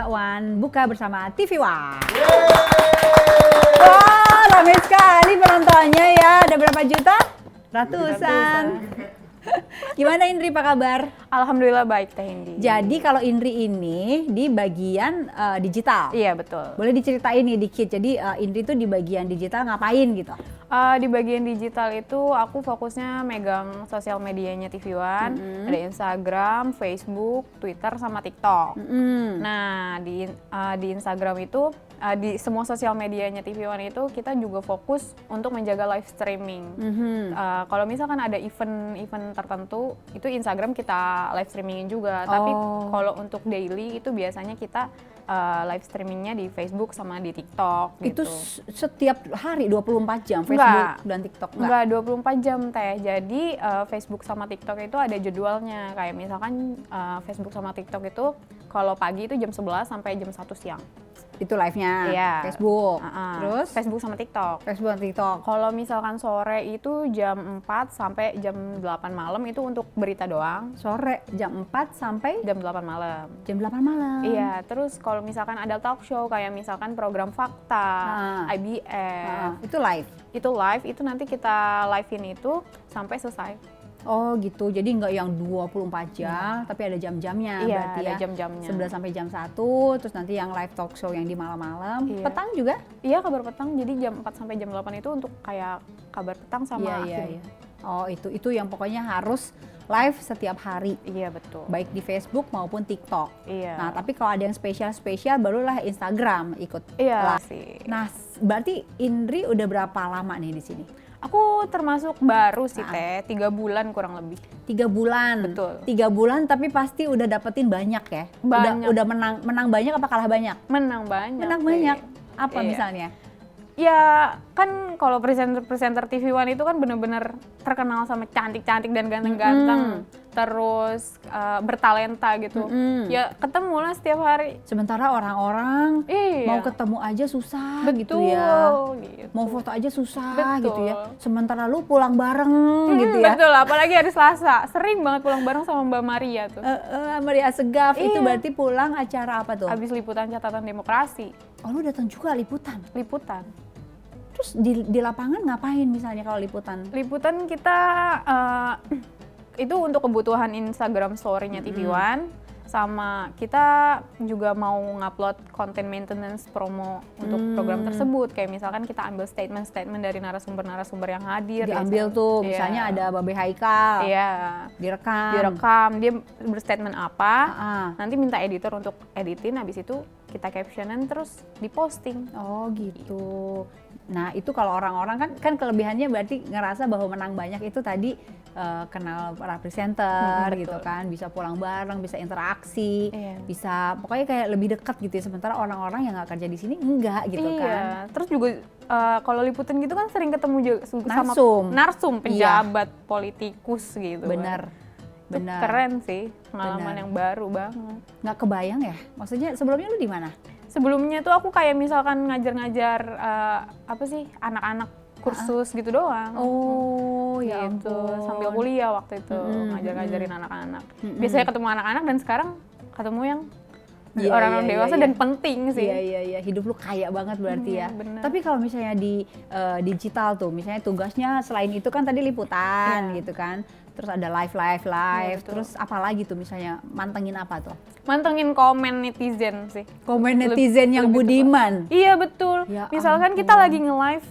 Bakwan buka bersama TV One. Wah, ramai sekali penontonnya ya. Ada berapa juta? Ratusan. Gimana Indri, apa kabar? Alhamdulillah baik Teh Indi. Jadi kalau Indri ini di bagian digital. Iya betul. Boleh diceritain nih dikit. Jadi Indri tuh di bagian digital ngapain gitu? Di bagian digital itu aku fokusnya megang sosial medianya TV One, ada Instagram, Facebook, Twitter, sama TikTok. Nah di Instagram itu di semua sosial medianya TV One itu kita juga fokus untuk menjaga live streaming. Kalau misalkan ada event tertentu itu Instagram kita live streamingin juga. Tapi kalau untuk daily itu biasanya kita live streamingnya di Facebook sama di TikTok. Itu gitu. setiap hari 24 jam Facebook dan TikTok? Enggak 24 jam Teh. Jadi Facebook sama TikTok itu ada jadwalnya. Kayak misalkan Facebook sama TikTok itu kalau pagi itu jam 11 sampai jam 1 siang. Itu live-nya? Iya. Facebook? Terus? Facebook sama TikTok. Facebook dan TikTok. Kalau misalkan sore itu jam 4 sampai jam 8 malam itu untuk berita doang. Sore jam 4 sampai? Jam 8 malam. Jam 8 malam? Iya, terus kalau misalkan ada talk show kayak misalkan program Fakta, IBF. Itu live? Itu live, itu nanti kita live-in itu sampai selesai. Oh gitu, jadi nggak yang 24 jam, tapi ada jam-jamnya. Iya, berarti ada ya, jam-jamnya. 11 sampai jam 1, terus nanti yang live talk show yang di malam-malam. Iya. Petang juga? Iya, kabar petang. Jadi jam 4 sampai jam 8 itu untuk kayak kabar petang sama Iya. Oh itu yang pokoknya harus live setiap hari. Iya, betul. Baik di Facebook maupun TikTok. Iya. Nah, tapi kalau ada yang spesial barulah Instagram ikut. Iya live. sih. Nah, berarti Indri udah berapa lama nih di sini? Aku termasuk baru sih Teh, 3 bulan kurang lebih. 3 bulan. Betul. 3 bulan tapi pasti udah dapetin banyak ya? Banyak. Udah menang banyak apa kalah banyak? Menang banyak. Menang sih. banyak. Apa Iya. misalnya? Ya kan kalau presenter TV One itu kan bener-bener terkenal sama cantik-cantik dan ganteng-ganteng. Terus bertalenta gitu. Ya ketemu lah setiap hari. Sementara orang-orang mau ketemu aja susah gitu ya. Gitu. Mau foto aja susah Betul. gitu ya. Sementara lu pulang bareng gitu ya. Betul, apalagi hari Selasa. Sering banget pulang bareng sama Mbak Maria tuh. Maria Segaf itu Iya. berarti pulang acara apa tuh? Habis liputan catatan demokrasi. Oh lu datang juga liputan? Liputan. Terus di lapangan ngapain misalnya kalau liputan? Liputan kita itu untuk kebutuhan Instagram story-nya TV One, sama kita juga mau ngupload konten maintenance promo untuk program tersebut. Kayak misalkan kita ambil statement dari narasumber yang hadir. Diambil tuh, misalnya ada Babe Haikal. Iya. Direkam, dia berstatement apa, nanti minta editor untuk editin, habis itu kita captionan terus diposting. Oh gitu. Nah itu kalau orang-orang kan kelebihannya berarti ngerasa bahwa menang banyak itu tadi kenal para presenter gitu kan, bisa pulang bareng, bisa interaksi, bisa pokoknya kayak lebih dekat gitu ya. Sementara orang-orang yang nggak kerja di sini enggak gitu kan. Terus juga kalau liputan gitu kan sering ketemu juga sama narsum pejabat, politikus gitu. Benar. Keren sih, pengalaman yang baru banget. Nggak kebayang ya? Maksudnya sebelumnya lu di mana? Sebelumnya tuh aku kayak misalkan ngajar-ngajar anak-anak kursus gitu doang. Oh ya gitu. ampun. Sambil kuliah waktu itu ngajar-ngajarin anak-anak. Biasanya ketemu anak-anak dan sekarang ketemu yang orang-orang dewasa dan penting sih. Iya, hidup lu kaya banget berarti ya. Bener. Tapi kalau misalnya di digital tuh, misalnya tugasnya selain itu kan tadi liputan gitu kan. Terus ada live, terus apa lagi tuh misalnya mantengin apa tuh? Mantengin komen netizen sih. Komen netizen yang budiman? Iya betul. Ya misalkan kita lagi nge-live,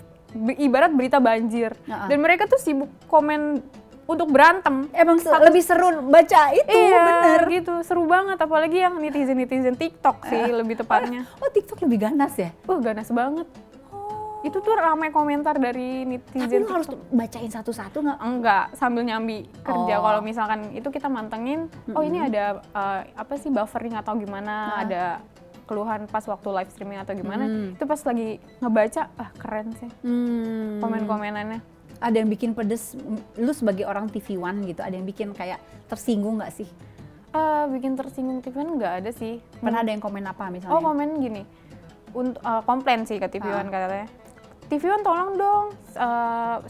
ibarat berita banjir. Dan mereka tuh sibuk komen untuk berantem. Emang lebih seru baca itu, bener. Gitu, seru banget. Apalagi yang netizen TikTok sih lebih tepatnya. Oh TikTok lebih ganas ya? Ganas banget. Itu tuh ramai komentar dari Tapi lu netizen. harus bacain satu-satu nggak? Enggak, sambil nyambi kerja. Kalau misalkan itu kita mantengin, ini ada buffering atau gimana, ada keluhan pas waktu live streaming atau gimana, itu pas lagi ngebaca, keren sih komen-komenannya. Ada yang bikin pedes, lu sebagai orang TV One gitu, ada yang bikin kayak tersinggung nggak sih? Bikin tersinggung TV One nggak ada sih. Pernah ada yang komen apa misalnya? Oh komen gini, komplain sih ke TV One katanya. TV One tolong dong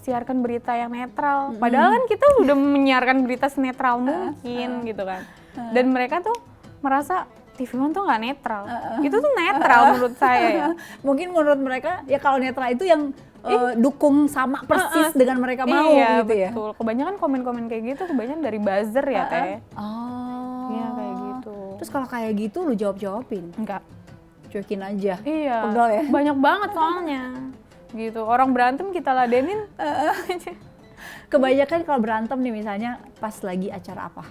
siarkan berita yang netral. Padahal kan kita udah menyiarkan berita senetral mungkin gitu kan. Dan mereka tuh merasa TV One tuh nggak netral. Itu tuh netral menurut saya ya. Mungkin menurut mereka ya kalau netral itu yang dukung sama persis dengan mereka mau iya, gitu ya. Betul. Kebanyakan komen-komen kayak gitu kebanyakan dari buzzer ya, Teh. Oh. Iya, kayak gitu. Terus kalau kayak gitu lu jawabin? Enggak. Cuekin aja. Iya. Pegal ya. Banyak banget soalnya. Gitu. Orang berantem kita ladenin. Kebanyakan kalau berantem nih misalnya pas lagi acara apa?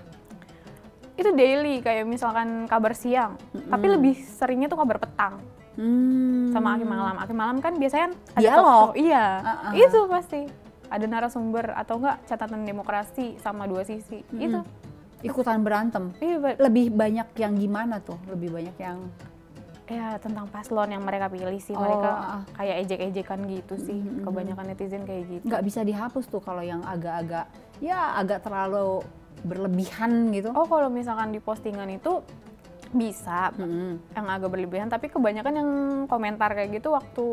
Itu daily, kayak misalkan kabar siang. Tapi lebih seringnya tuh kabar petang. Sama akhir malam. Akhir malam kan biasanya ada dialog. talk show. Iya. Itu pasti. Ada narasumber atau enggak catatan demokrasi sama dua sisi. Itu. Ikutan berantem. Iya, Lebih banyak yang gimana tuh? Lebih banyak yang ya tentang paslon yang mereka pilih sih. Mereka kayak ejek-ejekan gitu sih. Kebanyakan netizen kayak gitu. nggak bisa dihapus tuh kalau yang agak-agak ya agak terlalu berlebihan gitu. Oh, kalau misalkan di postingan itu bisa yang agak berlebihan, tapi kebanyakan yang komentar kayak gitu waktu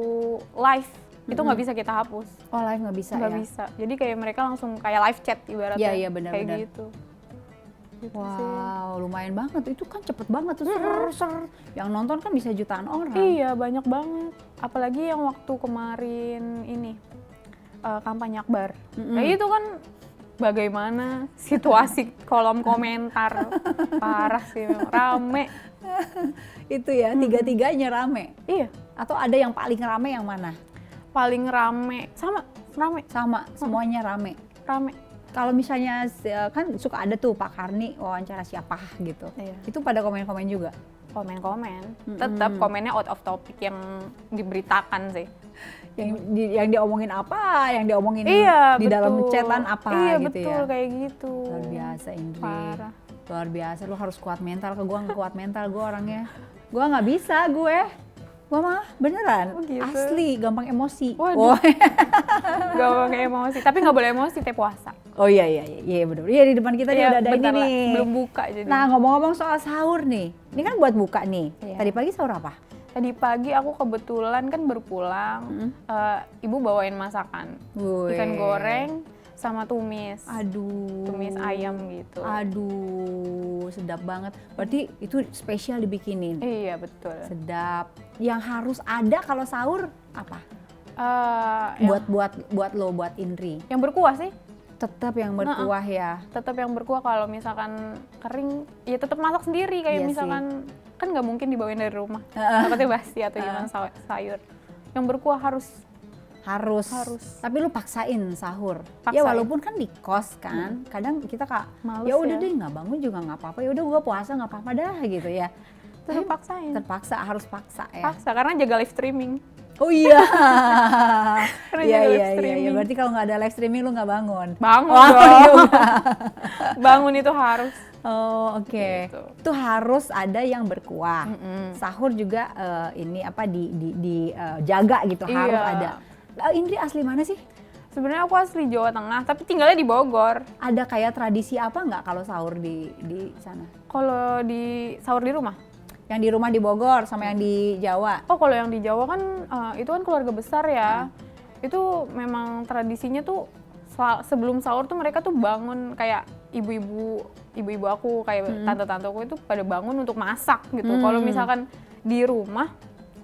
live itu nggak bisa kita hapus. Oh, live nggak bisa Nggak ya? bisa. Jadi kayak mereka langsung kayak live chat ibaratnya. Iya, benar, kayak benar. gitu. Gitu sih. Wow, lumayan banget. Itu kan cepet banget tuh, ser. Yang nonton kan bisa jutaan orang. Iya, banyak banget. Apalagi yang waktu kemarin ini kampanye Akbar. Kayak itu kan bagaimana situasi kolom komentar. Parah sih, memang. Rame. Itu ya, tiga-tiganya rame. Iya, Atau ada yang paling rame yang mana? paling rame. Rame. Sama, semuanya rame. Rame. Kalau misalnya kan suka ada tuh Pak Karni wawancara siapa gitu. Iya. Itu pada komen-komen juga. Komen-komen. Tetap komennya out of topic yang diberitakan sih. Yang diomongin apa, yang diomongin Iya, di dalam betul. chatan apa iya, gitu betul, ya. kayak gitu. Luar biasa Indri. Parah. Luar biasa, lu harus kuat mental. Ke gua nggak kuat mental, gua orangnya. Gua nggak bisa gue. Gua mah beneran, Oh, gitu. asli gampang emosi. Waduh. Gak pakai emosi, tapi nggak boleh emosi teh puasa. Oh iya bener. Iya di depan kita nih udah ada ini bentar lah, nih. belum buka jadi. Nah ngomong-ngomong soal sahur nih, ini kan buat buka nih. Iya. Tadi pagi sahur apa? Tadi pagi aku kebetulan kan berpulang, ibu bawain masakan, Wih. ikan goreng sama tumis, Aduh. tumis ayam gitu. Aduh, sedap banget. Berarti itu spesial dibikinin. Iya betul. Sedap. Yang harus ada kalau sahur apa? Buat lo, buat Indri. Yang berkuah sih. Tetap yang berkuah ya. Tetap yang berkuah. Kalau misalkan kering, ya tetap masak sendiri. Kayak Iya misalkan kan nggak mungkin dibawain dari rumah. Takutnya basi atau gimana sayur. Yang berkuah harus. Tapi lu paksain sahur. Paksain. Ya walaupun kan di kos kan, kadang kita Males ya udah ya. deh nggak bangun juga nggak apa-apa. Ya udah gua puasa nggak apa-apa dah gitu ya. Tetap paksain. Terpaksa harus paksa ya. Paksa karena jaga live streaming. Oh iya. Karena Iya jaga live iya iya. streaming. Berarti kalau nggak ada live streaming lu nggak bangun. Bangun Oh, dong. iya. Bangun itu harus. Oh oke. Gitu. Itu harus ada yang berkuah. Sahur juga ini apa jaga gitu Iya. harus ada. Indri asli mana sih? Sebenarnya aku asli Jawa Tengah, tapi tinggalnya di Bogor. Ada kayak tradisi apa nggak kalau sahur di sana? Kalau di sahur di rumah. Yang di rumah di Bogor sama yang di Jawa. Oh, kalau yang di Jawa kan itu kan keluarga besar ya. Itu memang tradisinya tuh sebelum sahur tuh mereka tuh bangun kayak ibu-ibu aku kayak tante-tanteku itu pada bangun untuk masak gitu. Kalau misalkan di rumah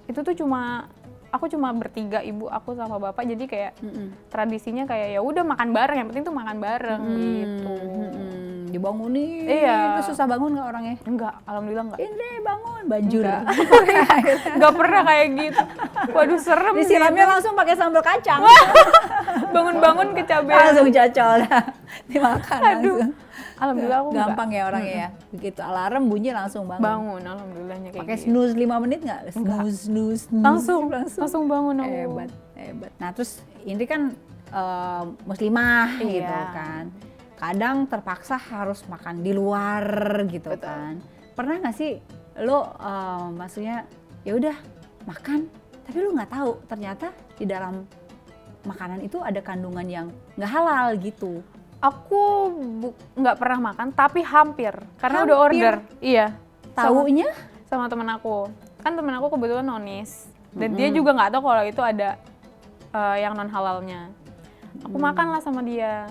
itu tuh aku cuma bertiga, ibu aku sama bapak, jadi kayak tradisinya kayak ya udah makan bareng, yang penting tuh makan bareng gitu. Dibangunin. Iya. Itu susah bangun nggak orangnya? Enggak, alhamdulillah enggak. Indri bangun, banjur. Enggak pernah kayak gitu. Waduh, serem sih. Disiramnya langsung pakai sambal kacang. Bangun-bangun kecapean. Langsung cocol dimakan Aduh. langsung. Alhamdulillah aku Gampang ya orangnya ya. Begitu alarm bunyi langsung bangun. bangun, alhamdulillahnya kayak Pakai gitu. snooze 5 menit nggak? Snooze. Langsung bangun aku. Hebat. Nah terus Indri kan muslimah Iya. gitu kan. Kadang terpaksa harus makan di luar gitu. Betul. Kan. Pernah nggak sih lo maksudnya ya udah makan, tapi lo nggak tahu ternyata di dalam makanan itu ada kandungan yang nggak halal gitu. Aku nggak pernah makan, tapi hampir. Karena udah Hampir? order. Iya. Taunya? Sama temen aku. Kan temen aku kebetulan nonis. Dan dia juga nggak tahu kalau itu ada yang non halalnya. Aku makan lah sama dia.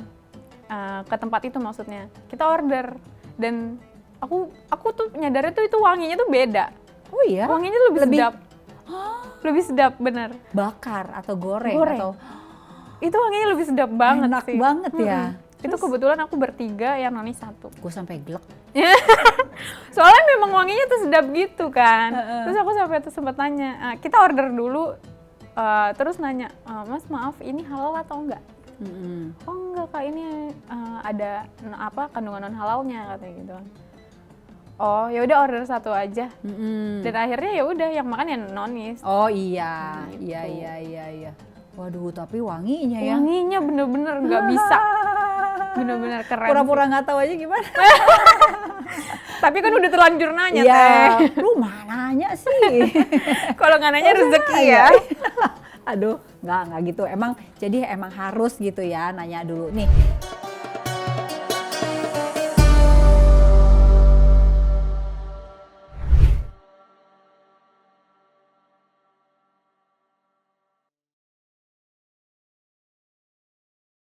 Ke tempat itu maksudnya. Kita order. Dan aku tuh nyadarnya tuh itu wanginya tuh beda. Oh iya? Wanginya lebih sedap. Lebih sedap, bener. Bakar atau goreng. Atau itu wanginya lebih sedap banget enak sih. banget ya. Itu kebetulan aku bertiga, yang Noni 1. Gue sampai glek. Soalnya memang wanginya tuh sedap gitu kan. Terus aku sampai tuh sempat nanya, kita order dulu, terus nanya, Mas maaf ini halal atau enggak? Oh enggak Kak, ini ada kandungan non halalnya katanya gitu. Oh ya udah order 1 aja. Dan akhirnya ya udah yang makan yang Nonis. Oh iya, gitu. Iya. Waduh, tapi wanginya ya. Wanginya bener-bener nggak bisa. Bener-bener keren. Pura-pura nggak tahu aja gimana. Tapi kan udah terlanjur nanya Teh. Lu mana nanya sih? Kalau nggak nanya rezeki ya. Aduh, nggak gitu. Emang harus gitu ya, nanya dulu. Nih,